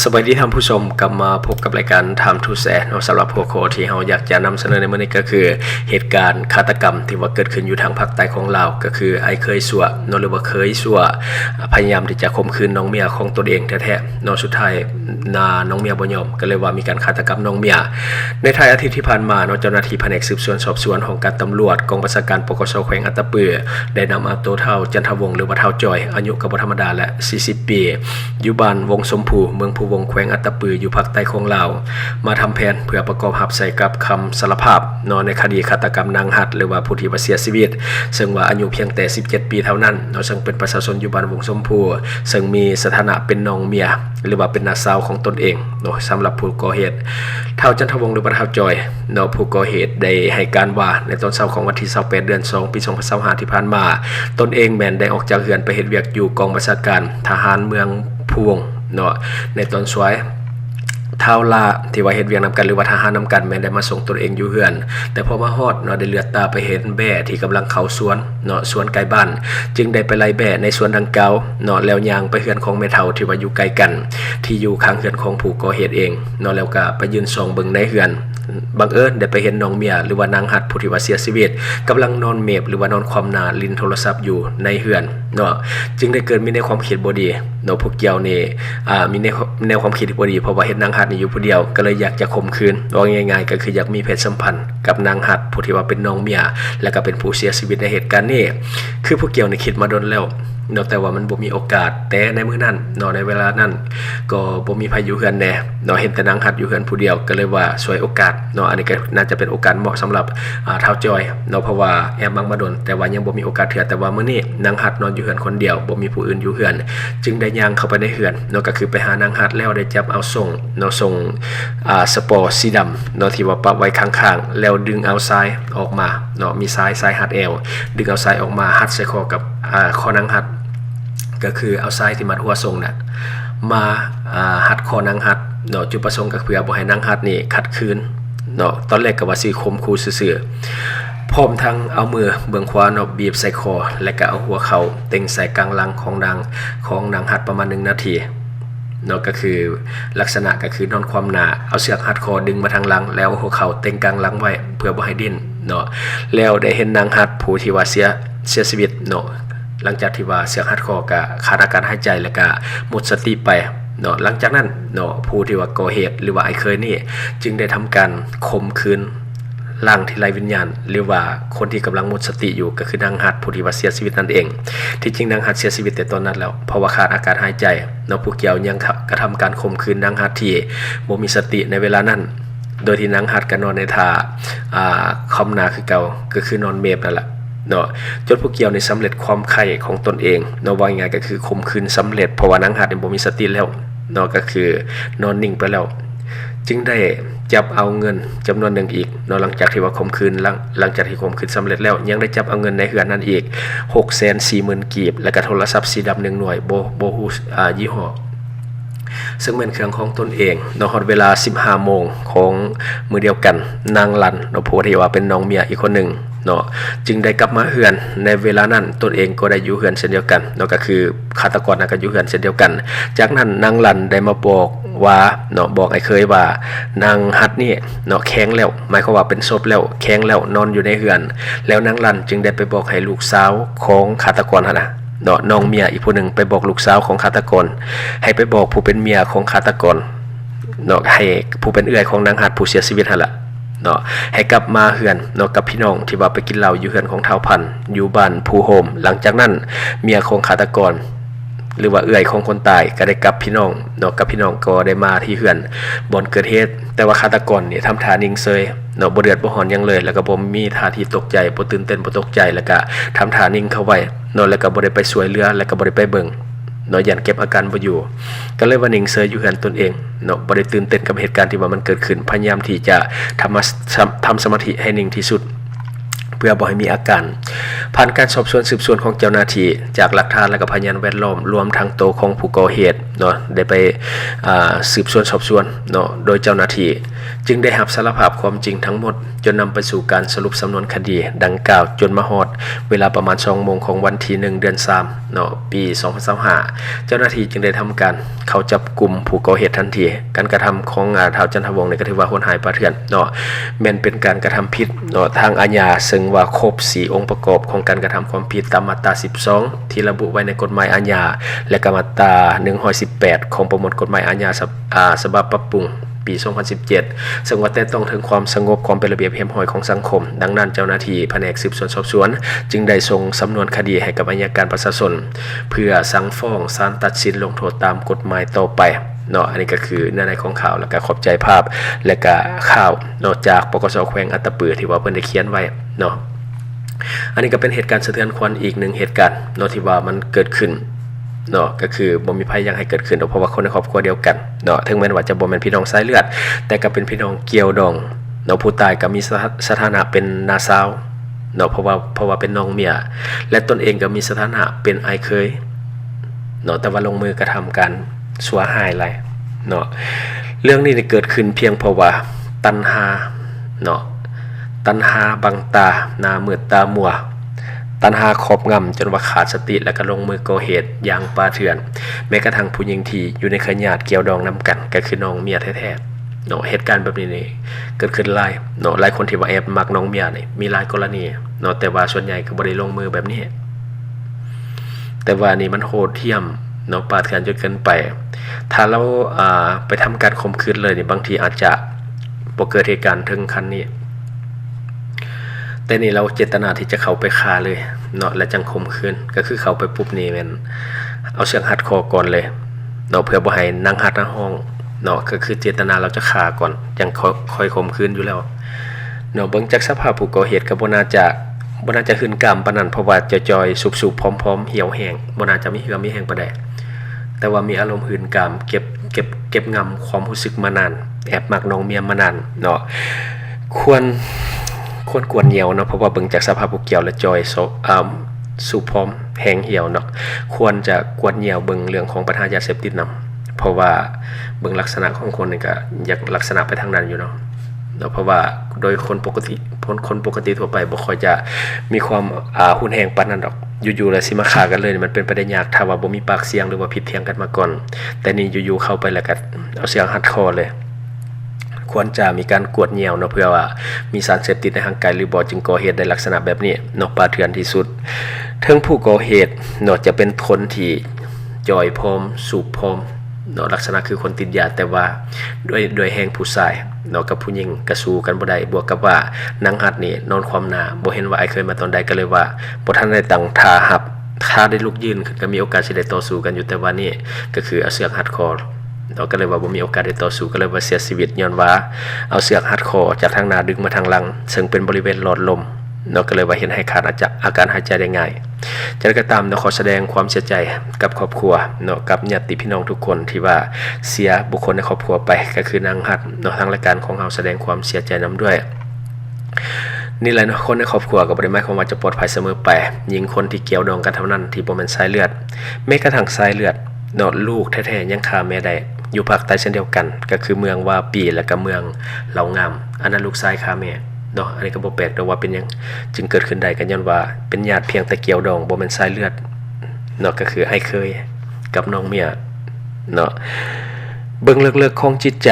สวัสดีท่านผู้ชมกลับมาพบกับรายการ Time to Share สำหรับหัวข้อที่เราอยากจะนำเสนอในมื้อนี้ก็คือเหตุการณ์ฆาตกรรมที่ว่าเกิดขึ้นอยู่ทางภาคใต้ของลาวก็คือไอ้เคยสัวหรือว่าเคยสัวพยายามที่จะข่มขืนน้องเมียของตนเองแท้ๆสุดท้ายน้องเมียบ่ยอมก็เลยว่ามีการฆาตกรรมน้องเมียในท้ายอาทิตย์ที่ผ่านมาเจ้าหน้าที่แผนกสืบสวนสอบสวนของการตำรวจกองบัญชาการปกสแขวงอัตตปือได้นำเอาตัวเฒ่าจันทวงศ์หรือว่าเฒ่าจอยอายุก็บ่ธรรมดาและ40ปีอยู่บ้านวงสมภูเมืองภูวงแขวงอัตตปืออยู่ภาคใต้ของลาวมาทำแผนเพื่อประกอบรับใส่กับคำสารภาพในคดีฆาตกรรมนางหัดหรือว่าผู้ที่เสียชีวิตซึ่งว่าอายุเพียงแต่17ปีเท่านั้นซึ่งเป็นประชาชนอยู่บ้านวงสมภูซึ่งมีสถานะเป็นน้องเมียหรือว่าเป็นน้าสาวของตนเองสำหรับผู้ก่อเหตุเฒ่าจันทวงศ์หรือว่าเฒ่าจอยผู้ก่อเหตุได้ให้การว่าในตอนเช้าของวันที่28เดือน2ปี2025ที่ผ่านมาตนเองแม้นได้ออกจากเรือนไปเฮ็ดเวียกอยู่กองบัญชาการทหารเมืองภูวงในตอนสวยเท่าลาที่ว่าเฮ็ดเวียงนำกันหรือว่าทหารนำกันแม้ได้มาส่งตนเองอยู่เฮือนแต่พอมาฮอดได้เลือดตาไปเห็นแบ่ที่กำลังเข้าสวนสวนใกล้บ้านจึงได้ไปไล่แบ่ในสวนดังกล่าวแล้วย่างไปเฮือนของแม่เฒ่าที่ว่าอยู่ใกล้กันที่อยู่ข้างเฮือนของผู้ก่อเหตุเองแล้วก็ไปยืนส่องเบิ่งในเฮือนบังเอิญได้ไปเห็นน้องเมียหรือว่านางหัดผู้ที่ว่าเสียชีวิตกำลังนอนเมบหรือว่านอนคว่ำหน้าลิ้นโทรศัพท์อยู่ในเฮือนจึงได้เกิดมีในความคิดบ่ดีพวกเกี่ยวนี่มีแนวความคิดบ่ดีเพราะว่าเห็นนางหัดนี่อยู่ผู้เดียวก็เลยอยากจะข่มขืนว่าง่ายๆก็คืออยากมีเพศสัมพันธ์กับนางหัดผู้ที่ว่าเป็นน้องเมียและก็เป็นผู้เสียชีวิตในเหตุการณ์นี้คือพวกเกี่ยวนี่คิดมาดนแล้วแต่ว่ามันบ่มีโอกาสแต่ในมื้อนั้นในเวลานั้นก็บ่มีไผอยู่เฮือนแน่เห็นแต่นางหัดอยู่เฮือนผู้เดียวก็เลยว่าช่วยโอกาสอันนี้ก็น่าจะเป็นโอกาสเหมาะสำหรับเฒ่าจอยเพราะว่าแอบมังมาดนแต่ว่ายังบ่มีโอกาสเถื่อแต่ว่ามื้อนี้นางหัดนอนอยู่เฮือนคนเดียวบ่มีผู้อื่นอยู่เฮือนจึงได้ย่างเข้าไปในเฮือนก็คือไปหานางหัดแล้วได้จับเอาส่งสปอร์สีดำที่ว่าปะไว้ข้างๆแล้วดึงเอาทรายออกมามีทรายหัดแอวดึงเอาทรายออกมาหัดใส่คอกับคอนางหัดก็คือเอาทรายที่มัดหัวทรงมาหัดคอนางหัดจุดประสงค์ก็เพื่อบ่ให้นางหัดนี่ขัดขืนตอนแรกก็ว่าสิข่มขู่ซื่อๆพร้อมทั้งเอามือเบื้องขวาบีบใส่คอและก็เอาหัวเข่าเต็งใส่กลางหลังของนางหัดประมาณ1นาทีก็คือลักษณะก็คือนอนความหนาเอาเสือกหัดคอดึงมาทางหลังแล้วหัวเข่าเต็งกลางหลังไว้เพื่อบ่ให้ดิ้นแล้วได้เห็นนางหัดผู้ที่ว่าเสียชีวิตหลังจากที่ว่าเสือกหัดคอก็ขาดอากาศหายใจแล้วก็หมดสติไปหลังจากนั้นผู้ที่ว่าก่อเหตุหรือว่าไอ้เคยนี่จึงได้ทำการข่มขืนร่างที่ไร้วิญญาณหรือว่าคนที่กำลังหมดสติอยู่ก็คือนางหัดผู้ที่ว่าเสียชีวิตนั่นเองที่จริงนางหัดเสียชีวิตแต่ตอนนั้นแล้วเพราะว่าขาดอากาศหายใจผู้เกี่ยวยังกระทำการข่มขืนนางหัดที่บ่มีสติในเวลานั้นโดยที่นางหัดก็นอนในท่าคอมนาคือเก่าก็คือนอนเมบนั่นแหละจนผู้เกี่ยวในสำเร็จความไข่ของตนเองว่าไงก็คือข่มขืนสำเร็จเพราะว่านางหัดบ่มีสติแล้วก็คือนอนนิ่งไปแล้วจึงได้จับเอาเงินจำนวนหนึ่งอีกหลังจากที่ว่าข่มขืนหลังจากที่ข่มขืนสำเร็จแล้วยังได้จับเอาเงินในเฮือนนั้นอีก 640,000 กีบและก็โทรศัพท์สีดำ1หน่วยโบฮูยี่ห้อซึ่งเป็นเครื่องของตนเองฮอดเวลา 15 โมงของมื้อเดียวกันนางลันผู้ที่ว่าเป็นน้องเมียอีกคนหนึ่งจึงได้กลับมาเฮือนในเวลานั้นตนเองก็ได้อยู่เฮือนเช่นเดียวกันก็คือฆาตกรก็อยู่เฮือนเช่นเดียวกันจากนั้นนางลันได้มาบอกว่าบอกไอ้เคยว่านางหัดนี่แข็งแล้วหมายความว่าเป็นศพแล้วแข็งแล้วนอนอยู่ในเฮือนแล้วนางลันจึงได้ไปบอกให้ลูกสาวของฆาตกรน้องเมียอีกผู้หนึ่งไปบอกลูกสาวของฆาตกรให้ไปบอกผู้เป็นเมียของฆาตกรให้ผู้เป็นเอื้อยของนางหัดผู้เสียชีวิตหั่นล่ะให้กลับมาเฮือนกับพี่น้องที่ว่าไปกินเหล้าอยู่เฮือนของเฒ่าพันธุ์อยู่บ้านภูโฮมหลังจากนั้นเมียของฆาตกรหรือว่าเอื้อยของคนตายก็ได้กลับพี่น้องกับพี่น้องก็ได้มาที่เฮือนบ่อนเกิดเหตุแต่ว่าฆาตกรนี่ทำท่านิ่งเฉยบ่เดือดบ่ร้อนหยังเลยแล้วก็บ่มีท่าทีตกใจบ่ตื่นเต้นบ่ตกใจแล้วก็ทำท่านิ่งเข้าไว้แล้วก็บ่ได้ไปช่วยเหลือแล้วก็บ่ได้ไปเบิ่งยันเก็บอาการบ่อยู่ก็เลยว่านิ่งเฉยอยู่เฮือนตนเองบ่ได้ตื่นเต้นกับเหตุการณ์ที่ว่ามันเกิดขึ้นพยายามที่จะทำสมาธิให้นิ่งที่สุดเพื่อบ่ให้มีอาการผ่านการสอบสวนสืบสวนของเจ้าหน้าที่จากหลักฐานและก็พยานแวดล้อมรวมทั้งตัวของผู้ก่อเหตุได้ไปสืบสวนสอบสวนโดยเจ้าหน้าที่ จึงได้รับสารภาพความจริงทั้งหมดจนนำไปสู่การสรุปสำนวนคดีดังกล่าวจนมาฮอดเวลาประมาณ2 โมงของวันที่1 เดือน 3 เนาะปี 2025เจ้าหน้าที่จึงได้ทำการเข้าจับกลุ่มผู้ก่อเหตุทันทีการกระทำของท้าวจันทวงศ์ในก็ถือว่าโหดร้ายป่าเถื่อนเนาะแม้นเป็นการกระทำผิดเนาะทางอาญาซึ่งว่าครบ4 องค์ประกอบของการกระทำความผิดตามมาตรา 12 ที่ระบุไว้ในกฎหมายอาญาและก็มาตรา 118 ของประมวลกฎหมายอาญาฉบับปรับปรุงปี 2017 ซึ่งว่าแต่ต้องถึงความสงบความเป็นระเบียบเรียบร้อยของสังคมดังนั้นเจ้าหน้าที่แผนกสืบสวนสอบสวนจึงได้ส่งสำนวนคดีให้กับอัยการประชาชนเพื่อสั่งฟ้องศาลตัดสินลงโทษตามกฎหมายต่อไปเนาะอันนี้ก็คือเนื้อในของข่าวแล้วก็ขอบใจภาพและก็ข่าวนอกจากปกส.แขวงอัตตปือที่ว่าเพิ่นได้เขียนไว้เนาะอันนี้ก็เป็นเหตุการณ์สะเทือนขวัญอีกหนึ่งเหตุการณ์เนาะที่ว่ามันเกิดขึ้นเนาะก็คือบ่มีภัยยังให้เกิดขึ้นเพราะว่าคนในครอบครัวเดียวกันเนาะถึงแม้ว่าจะบ่แม่นพี่น้องสายเลือดแต่ก็เป็นพี่น้องเกี่ยวดองเนาะผู้ตายก็มีสถานะเป็นน้าสาวเนาะเพราะว่าเป็นน้องเมียและตนเองก็มีสถานะเป็นอ้ายเคยเนาะแต่ว่าลงมือกระทำการชั่วหายหลายเนาะเรื่องนี้เกิดขึ้นเพียงเพราะว่าตัณหาเนาะตัณหาบังตาหน้ามืดตามัวตัณหาครอบงำจนว่าขาดสติและก็ลงมือก่อเหตุอย่างป่าเถื่อนแม้กระทั่งผู้หญิงที่อยู่ในขญาติเกี่ยวดองนํกันก็คือน้องเมียแท้ๆเนาะเหตุการณ์แบบนี้นี่เกิดขึ้นหลายเนาะหลายคนที่ว่าแอบมักน้องเมียนี่มีหลายกรณีเนาะแต่ว่าส่วนใหญ่ก็บ่ได้ลงมือแบบนี้แต่ว่านี่มันโหดเหี้ยมเนาะป่าเถื่อนจนเกินไปถ้าเราไปทำการข่มขืนเลยนี่บางทีอาจจะบ่เกิดเหตุการณ์ถึงขั้นนี้แต่นี่เราเจตนาที่จะเข้าไปฆ่าเลยเนาะและจังข่มขืนก็คือเข้าไปปุ๊บนี่แม่นเอาเชือกรัดคอก่อนเลยเนาะเพื่อบ่ให้นั่งหัดนั่งห้องเนาะก็คือเจตนาเราจะฆ่าก่อนจังค่อยข่มขืนอยู่แล้วเนาะเบิ่งจากสภาพผู้ก่อเหตุก็บ่น่าจะหื่นกามปานนั้นเพราะว่าจอยๆสุบๆพร้อมๆเหี่ยวแห้งบ่น่าจะมีเหือมีแห้งปานใดแต่ว่ามีอารมณ์หื่นกามเก็บงำความรู้สึกมานานแอบมักน้องเมียมานานเนาะควรกวนเหนียวเนาะเพราะว่าเบิ่งจากสภาพผู้เกี่ยวและจอยสู่พร้อมแห้งเหี่ยวเนาะควรจะกวนเหนียวเบิ่งเรื่องของปัญหายาเสพติดนำเพราะว่าเบิ่งลักษณะของคนนี่ก็อยากลักษณะไปทางนั้นอยู่เนาะเพราะว่าโดยคนปกติทั่วไปบ่ค่อยจะมีความหุนแรงปานนั้นดอกอยู่ๆแล้วสิมาฆ่ากันเลยมันเป็นไปได้ยากถ้าว่าบ่มีปากเสียงหรือว่าผิดเถียงกันมาก่อนแต่นี่อยู่ๆเข้าไปแล้วก็เอาเสียงหัดคอเลยควรจะมีการกวดเหนี่ยวเนาะเพื่อว่ามีสารเสพติดในร่างกายหรือบ่จึงก่อเหตุในลักษณะแบบนี้เนาะป่าเถื่อนที่สุดถึงผู้ก่อเหตุเนาะจะเป็นคนที่จอยพร้อมสูบพร้อมเนาะลักษณะคือคนติดยาแต่ว่าด้วยแห่งผู้ชายเนาะกับผู้หญิงกระสู้กันบ่ได้บวกกับว่านางหัดนี่นอนความหน้าบ่เห็นว่าไอ้เคยมาตอนใดก็เลยว่าบ่ทันได้ตั้งท่าหับถ้าได้ลุกยืนขึ้นก็มีโอกาสสิได้ต่อสู้กันอยู่แต่ว่านี่ก็คือเอาเสือกหัดคอเราก็เลยว่าบ่มีโอกาสได้ต่อสู้ก็เลยว่าเสียชีวิตย้อนว่าเอาเสือกหัดคอจากทางหน้าดึงมาทางหลังซึ่งเป็นบริเวณหลอดลมเนาะก็เลยว่าเห็นให้ขาดอาการหายใจได้ง่ายจะได้ก็ตามเนาะขอแสดงความเสียใจกับครอบครัวเนาะกับญาติพี่น้องทุกคนที่ว่าเสียบุคคลในครอบครัวไปก็คือนางหัดเนาะทางรายการของเราแสดงความเสียใจนํด้วยนี่แหละเนาะคนในครอบครัวก็บ่ได้หมายความว่าจะปลอดภัยเสมอไปยิ่งคนที่เกี่ยวดองกันเท่านั้นที่บ่แม่นสายเลือดแม้กระทั่งสายเลือดเนาะลูกแท้ๆยังฆ่าแม่ได้อยู่ภาคใต้เช่นเดียวกันก็คือเมืองว่าปีและก็เมืองเหล่างามอันนั้นลูกชายฆ่าแม่เนาะอันนี้ก็บ่แปลกแต่ว่าเป็นหยังจึงเกิดขึ้นได้กันย้อนว่าเป็นญาติเพียงแต่เกี่ยวดองบ่แม่นสายเลือดเนาะก็คือไอ้เคยกับน้องเมียเนาะเบิ่งเลิกๆของจิตใจ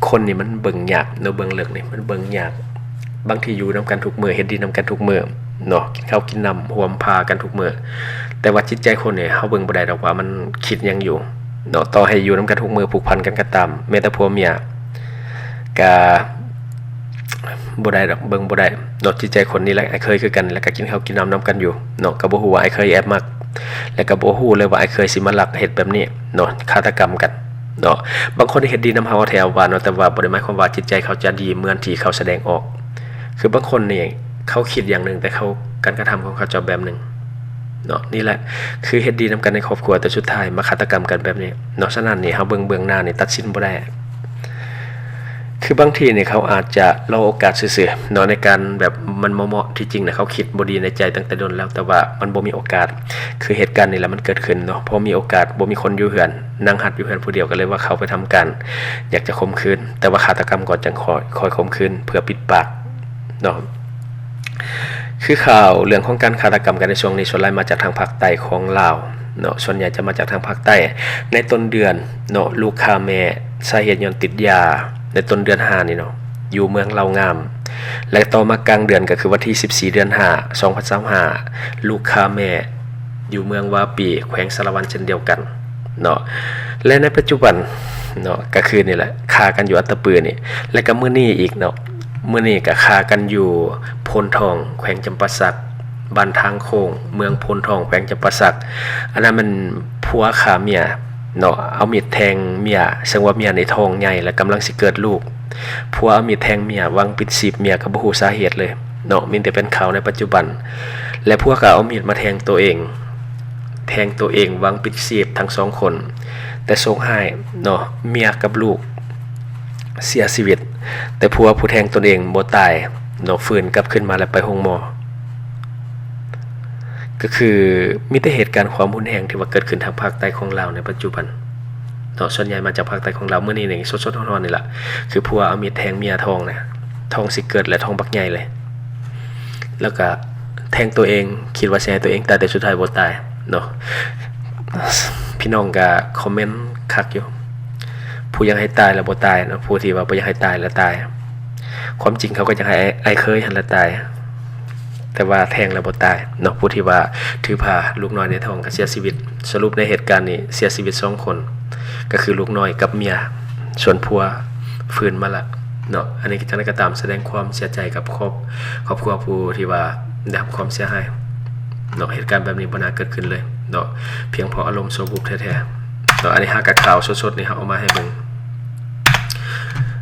คนนี่มันเบิ่งยากเนาะเบิ่งเลิกนี่มันเบิ่งยากบางทีอยู่นํกันทุกมื้อเฮ็ดดีนํกันทุกมื้อเนาะกินข้าวกินน้ำร่วมพากันทุกมื้อแต่ว่าจิตใจคนนี่เฮาเบิ่งบ่ได้ดอกว่ามันคิดหยังอยู่เนาะต่อให้อยู่นํกันทุกมื้อผูกพันกันก็ตามแม้แต่ผัวเมียก็บ่ได้ดอกเบิ่งบ่ได้เนาะจิตใจคนนี้แหละไอ้เคยคือกันแล้วก็กินข้าวกินน้ำนํกันอยู่เนาะก็บ่ฮู้ว่าไอ้เคยแอบมักแล้วก็บ่ฮู้เลยว่าไอ้เคยสิมาลักเฮ็ดแบบนี้เนาะฆาตกรรมกันเนาะบางคนเฮ็ดดีนำเฮาแถวว่าเนาะแต่ว่าบ่ได้หมายความว่าจิตใจเขาจะดีเหมือนที่เขาแสดงออกคือบางคนนี่เขาคิดอย่างนึงแต่เขาการกระทำของเขาจะแบบนึงเนาะนี่แหละคือเฮ็ดดีนำกันในครอบครัวแต่สุดท้ายมาฆาตกรรมกันแบบนี้เนาะฉะนั้นนี่เฮาเบิ่งเบื้องหน้านี่ตัดสินบ่ได้ คือบางทีเนี่ยเขาอาจจะรอโอกาสซื่อๆเนาะในการแบบมันเหมาะที่จริงเนี่ยเขาคิดบ่ดีในใจตั้งแต่ต้นแล้วแต่ว่ามันบ่มีโอกาสคือเหตุการณ์นี่แหละมันเกิดขึ้นเนาะพอมีโอกาสบ่มีคนอยู่เฮือนนั่งหัดอยู่เฮือนผู้เดียวก็เลยว่าเขาไปทำการอยากจะข่มขืนแต่ว่าฆาตกรรมก่อนจังคอยข่มขืนเพื่อปิดปากเนาะคือข่าวเรื่องของการฆาตกรรมกันในช่วงนี้ส่วนใหญ่มาจากทางภาคใต้ของลาวเนาะส่วนใหญ่จะมาจากทางภาคใต้ในต้นเดือนเนาะลูกฆ่าแม่สาเหตุย้อนติดยาในต้นเดือน5นี่เนาะอยู่เมืองลาวงามและต่อมากลางเดือนก็คือวันที่14เดือน5 2025ลูกฆ่าแม่อยู่เมืองวาปีแขวงสารวันเช่นเดียวกันเนาะและในปัจจุบันเนาะก็คือนี่แหละฆ่ากันอยู่อัตตปือนี่และก็มื้อนี้อีกเนาะมื้อนี้ก็ฆ่ากันอยู่โพนทองแขวงจำปาสักบ้านทางโค้งเมืองโพนทองแขวงจำปาสักอันนั้นมันผัวฆ่าเมียเนาะเอามีดแทงเมียซึ่งว่าเมียในท้องใหญ่และกำลังสิเกิดลูกผัวเอามีดแทงเมียวางปิดชีพเมียก็บ่ฮู้สาเหตุเลยเนาะมีแต่เป็นข่าวในปัจจุบันและผัวก็เอามีดมาแทงตัวเองวางปิดชีพทั้งสองคนแต่โชคร้ายเนาะเมียกับลูกเสียชีวิตแต่ผัวผู้แทงตนเองบ่ตายเนาะฟื้นกลับขึ้นมาแล้วไปโรงหมอก็คือมีแต่เหตุการณ์ความรุนแรงที่ว่าเกิดขึ้นทางภาคใต้ของลาวในปัจจุบันเนาะส่วนใหญ่มาจากภาคใต้ของเราเมื่อนี้นี่สดๆร้อนๆนี่แหละคือผัวเอามีดแทงเมียท้องนะท้องสิเกิดและท้องบักใหญ่เลยแล้วก็แทงตัวเองคิดว่าสิให้ตัวเองตายแต่สุดท้ายบ่ตายเนาะพี่น้องก็คอมเมนต์คักอยู่ผู้ยังให้ตายแล้วบ่ตายเนาะผู้ที่ว่าบ่อยากให้ตายแล้วตายความจริงเขาก็จะให้ไอ้เคยหันแล้วตายแต่ว่าแทงแล้วบ่ตายเนาะผู้ที่ว่าถือผ้าลูกน้อยในท้องก็เสียชีวิตสรุปในเหตุการณ์นี้เสียชีวิต2คนก็คือลูกน้อยกับเมียส่วนผัวฟื้นมาละเนาะอันนี้จังได๋ก็ตามแสดงความเสียใจกับครอบครัวผู้ที่ว่าได้รับความเสียหายเนาะเหตุการณ์แบบนี้บ่น่าเกิดขึ้นเลยเนาะเพียงเพราะอารมณ์โซบุบแท้ๆเนาะอันนี้หากับข่าวสดๆนี่ครับเอามาให้เบิ่ง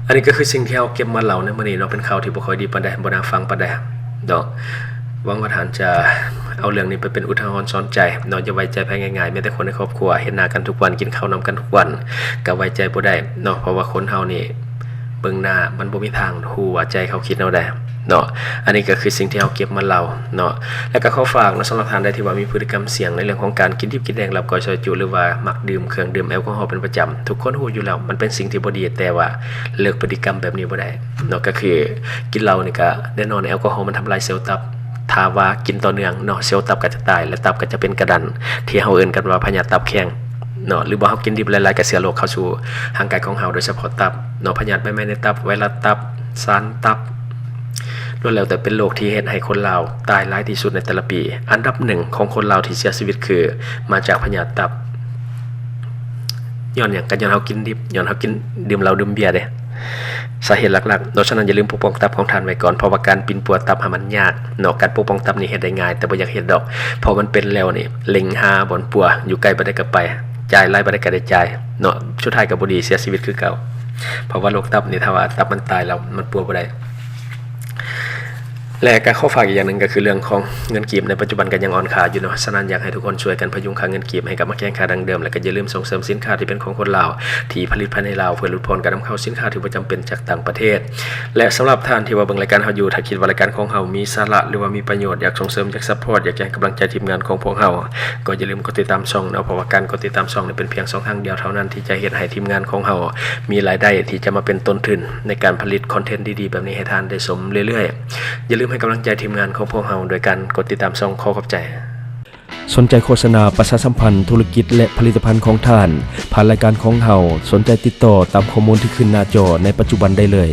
อันนี้ก็คือสิ่งที่เราเก็บมาเล่าในมื้อนี้เนาะเป็นข่าวที่บ่ค่อยดีปานใดบ่น่าฟังปานใดเนาะหวังว่าท่านจะเอาเรื่องนี้ไปเป็นอุทาหรณ์สอนใจเนาะอย่าไว้ใจภายง่ายๆแม้แต่คนในครอบครัวเห็นหน้ากันทุกวันกินข้าวนำกันทุกวันก็ไว้ใจบ่ได้เนาะเพราะว่าคนเฮานี่เบิ่งหน้ามันบ่มีทางฮู้ว่าใจเขาคิดแนวใดเนาะอันนี้ก็คือสิ่งที่เราเก็บมาเล่าเนาะแล้วก็ขอฝากเนาะสำหรับท่านใดที่ว่ามีพฤติกรรมเสี่ยงในเรื่องของการกินดิบกินแดงรับก้อยซอยจุหรือว่ามักดื่มเครื่องดื่มแอลกอฮอล์เป็นประจำทุกคนฮู้อยู่แล้วมันเป็นสิ่งที่บ่ดีแต่ว่าเลิกพฤติกรรมแบบนี้บ่ได้เนาะก็คือกินเหล้านี่ก็แน่นอนแอลกอฮอล์มันทำลายเซลล์ตับถ้าว่ากินต่อเนื่องเนาะเซลล์ตับก็จะตายและตับก็จะเป็นกระดันที่เฮาเอิ้นกันว่าพยาธิตับแข็งเนาะหรือว่าเฮากินดิบหลายๆก็เสียโรคเข้าสู่ร่างกายของเฮาโดยเฉพาะตับเนาะพยาธิใบไม้ในตับไวรัสตับสารตับล้วนแล้วแต่เป็นโรคที่เฮ็ดให้คนลาวตายหลายที่สุดในแต่ละปีอันดับ1ของคนลาวที่เสียชีวิตคือมาจากพยาธิตับย้อนหยังก็ย้อนเฮากินดิบย้อนเฮากินดื่มเหล้าดื่มเบียร์เด้สาเหตุหลักๆเพราะฉะนั้นอย่าลืมปกป้องตับของท่านไว้ก่อนเพราะว่าการปิ่นปัวตับมันยากเนาะการปกป้องตับนี่เฮ็ดได้ง่ายแต่บ่อยากเฮ็ดดอกพอมันเป็นแล้วนี่เล็งหาบ่อนปัวอยู่ใกล้บ่ได้ก็ไปจ่ายหลายบ่ได้ก็ได้จ่ายเนาะสุดท้ายก็บ่ดีเสียชีวิตคือเก่าเพราะว่าโรคตับนี่ถ้าว่าตับมันตายแล้วมันปัวบ่ได้และการข้อฝากอีกอย่างหนึ่งก็คือเรื่องของเงินกีบในปัจจุบันก็ยังอ่อนค่าอยู่เนาะฉะนั้นอยากให้ทุกคนช่วยกันพยุงค่าเงินกีบให้กลับมาแข่งขันดังเดิมและก็อย่าลืมส่งเสริมสินค้าที่เป็นของคนลาวที่ผลิตภายในลาวเพื่อลดผลการนำเข้าสินค้าที่บ่จำเป็นจากต่างประเทศและสำหรับท่านที่ว่าเบิ่งรายการเฮาอยู่ถ้าคิดว่ารายการของเฮามีสาระหรือว่ามีประโยชน์อยากส่งเสริมอยากซัพพอร์ตอยากให้กำลังใจทีมงานของพวกเฮาก็อย่าลืมกดติดตามช่องเนาะเพราะว่าการกดติดตามช่องนี่เป็นเพียง2ทางเดียวเท่านั้นที่จะเฮ็ดให้ทีมงานของเฮามีรายได้ที่จะมาเป็นต้นทุนในการผลิตคอนเทนต์ดีๆแบบนี้ให้ท่านได้ชมเรื่อยๆอย่าลืมให้กำลังใจทีมงานของพวกเราโดยการกดติดตามช่องขอบใจสนใจโฆษณาประชาสัมพันธ์ธุรกิจและผลิตภัณฑ์ของท่านผ่านรายการของเราสนใจติดต่อตามข้อมูลที่ขึ้นหน้าจอในปัจจุบันได้เลย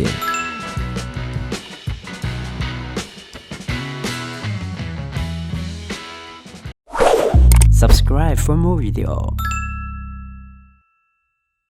Subscribe for more video